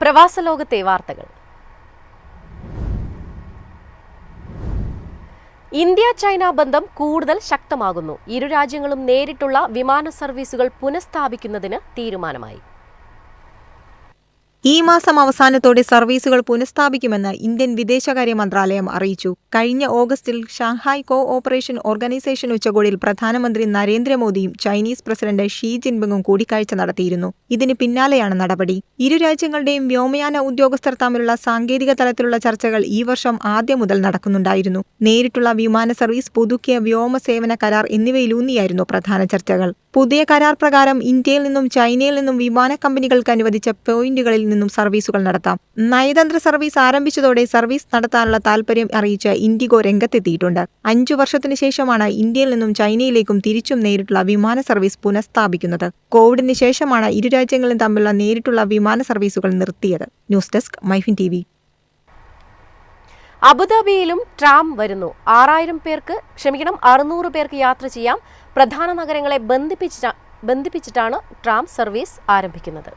പ്രവാസലോകത്തെ വാർത്തകൾ. ഇന്ത്യ-ചൈന ബന്ധം കൂടുതൽ ശക്തമാകുന്നു. ഇരു രാജ്യങ്ങളും നേരിട്ടുള്ള വിമാന സർവീസുകൾ പുനഃസ്ഥാപിക്കുന്നതിന് തീരുമാനമായി. ഈ മാസം അവസാനത്തോടെ സർവീസുകൾ പുനഃസ്ഥാപിക്കുമെന്ന് ഇന്ത്യൻ വിദേശകാര്യ മന്ത്രാലയം അറിയിച്ചു. കഴിഞ്ഞ ഓഗസ്റ്റിൽ ഷാങ്ഹായ് കോ ഓപ്പറേഷൻ ഓർഗനൈസേഷൻ ഉച്ചകോടിയിൽ പ്രധാനമന്ത്രി നരേന്ദ്രമോദിയും ചൈനീസ് പ്രസിഡന്റ് ഷീ ജിൻപിങ്ങും കൂടിക്കാഴ്ച നടത്തിയിരുന്നു. ഇതിന് പിന്നാലെയാണ് നടപടി. ഇരു രാജ്യങ്ങളുടെയും വ്യോമയാന ഉദ്യോഗസ്ഥർ തമ്മിലുള്ള സാങ്കേതിക തലത്തിലുള്ള ചർച്ചകൾ ഈ വർഷം ആദ്യം മുതൽ നടക്കുന്നുണ്ടായിരുന്നു. നേരിട്ടുള്ള വിമാന സർവീസ്, പുതുക്കിയ വ്യോമസേവന കരാർ എന്നിവയിലൂന്നിയായിരുന്നു പ്രധാന ചർച്ചകൾ. പുതിയ കരാർ പ്രകാരം ഇന്ത്യയിൽ നിന്നും ചൈനയിൽ നിന്നും വിമാന കമ്പനികൾക്ക് അനുവദിച്ച പോയിന്റുകളിൽ നിന്നും സർവീസുകൾ നടത്താം. നയതന്ത്ര സർവീസ് ആരംഭിച്ചതോടെ സർവീസ് നടത്താനുള്ള താൽപര്യം അറിയിച്ച് ഇൻഡിഗോ രംഗത്തെത്തിയിട്ടുണ്ട്. 5 വർഷത്തിനു ശേഷമാണ് ഇന്ത്യയിൽ നിന്നും ചൈനയിലേക്കും തിരിച്ചും നേരിട്ടുള്ള വിമാന സർവീസ് പുനഃസ്ഥാപിക്കുന്നത്. കോവിഡിന് ശേഷമാണ് ഇരു രാജ്യങ്ങളും തമ്മിലുള്ള നേരിട്ടുള്ള വിമാന സർവീസുകൾ നിർത്തിയത്. News desk Myfin TV. അബുദാബിയിലും ട്രാം വരുന്നു. 600 പേർക്ക് യാത്ര ചെയ്യാം. പ്രധാന നഗരങ്ങളെ ബന്ധിപ്പിച്ചിട്ടാണ് ട്രാം സർവീസ് ആരംഭിക്കുന്നത്.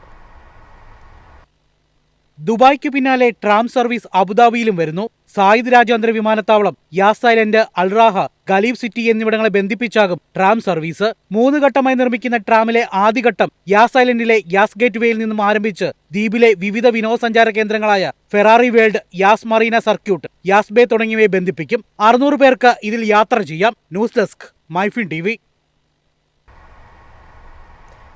ദുബായ്ക്ക് പിന്നാലെ ട്രാം സർവീസ് അബുദാബിയിലും വരുന്നു. സായിദ് രാജ്യാന്തര വിമാനത്താവളം, Yas Island, Al Raha, Khalifa city എന്നിവിടങ്ങളെ ബന്ധിപ്പിച്ചാകും ട്രാം സർവീസ്. 3 ഘട്ടമായി നിർമ്മിക്കുന്ന ട്രാമിലെ ആദ്യഘട്ടം യാസ് ഐലൻഡിലെ യാസ് ഗേറ്റ് വേയിൽ നിന്നും ആരംഭിച്ച് ദ്വീപിലെ വിവിധ വിനോദസഞ്ചാര കേന്ദ്രങ്ങളായ Ferrari World, Yas Marina circuit, Yas Bay തുടങ്ങിയവയെ ബന്ധിപ്പിക്കും. 600 പേർക്ക് ഇതിൽ യാത്ര ചെയ്യാം. News desk Myfin TV.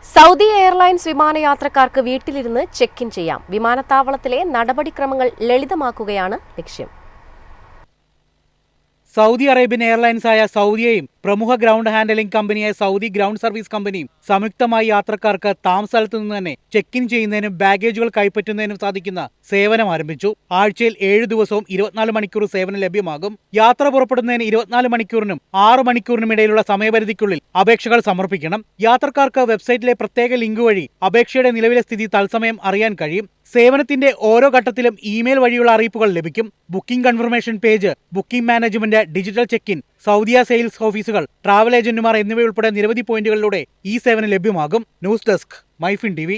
Saudi Airlines വിമാനയാത്രക്കാർക്ക് വീട്ടിലിരുന്ന് ചെക്ക് ഇൻ ചെയ്യാം. വിമാനത്താവളത്തിലെ നടപടിക്രമങ്ങൾ ലളിതമാക്കുകയാണ് ലക്ഷ്യം. സൗദി അറേബ്യൻ എയർലൈൻസായ സൗദിയെയും പ്രമുഖ ഗ്രൗണ്ട് ഹാൻഡലിംഗ് കമ്പനിയായ സൗദി ഗ്രൗണ്ട് സർവീസ് കമ്പനിയും സംയുക്തമായി യാത്രക്കാർക്ക് താമസസ്ഥലത്ത് നിന്ന് തന്നെ ചെക്ക് ഇൻ ചെയ്യുന്നതിനും ബാഗേജുകൾ കൈപ്പറ്റുന്നതിനും സാധിക്കുന്ന സേവനം ആരംഭിച്ചു. ആഴ്ചയിൽ 7 ദിവസവും 24 മണിക്കൂർ സേവനം ലഭ്യമാകും. യാത്ര പുറപ്പെടുന്നതിന് 24 മണിക്കൂറിനും 6 മണിക്കൂറിനും ഇടയിലുള്ള സമയപരിധിക്കുള്ളിൽ അപേക്ഷകൾ സമർപ്പിക്കണം. യാത്രക്കാർക്ക് വെബ്സൈറ്റിലെ പ്രത്യേക ലിങ്ക് വഴി അപേക്ഷയുടെ നിലവിലെ സ്ഥിതി തത്സമയം അറിയാൻ കഴിയും. സേവനത്തിന്റെ ഓരോ ഘട്ടത്തിലും ഇമെയിൽ വഴിയുള്ള അറിയിപ്പുകൾ ലഭിക്കും. Booking confirmation page, booking management, digital check in, സൗദിയ sales ഓഫീസുകൾ, ട്രാവൽ ഏജന്റുമാർ എന്നിവയുൾപ്പെടെ നിരവധി പോയിന്റുകളിലൂടെ ഈ സേവനം ലഭ്യമാകും. News desk Myfin TV.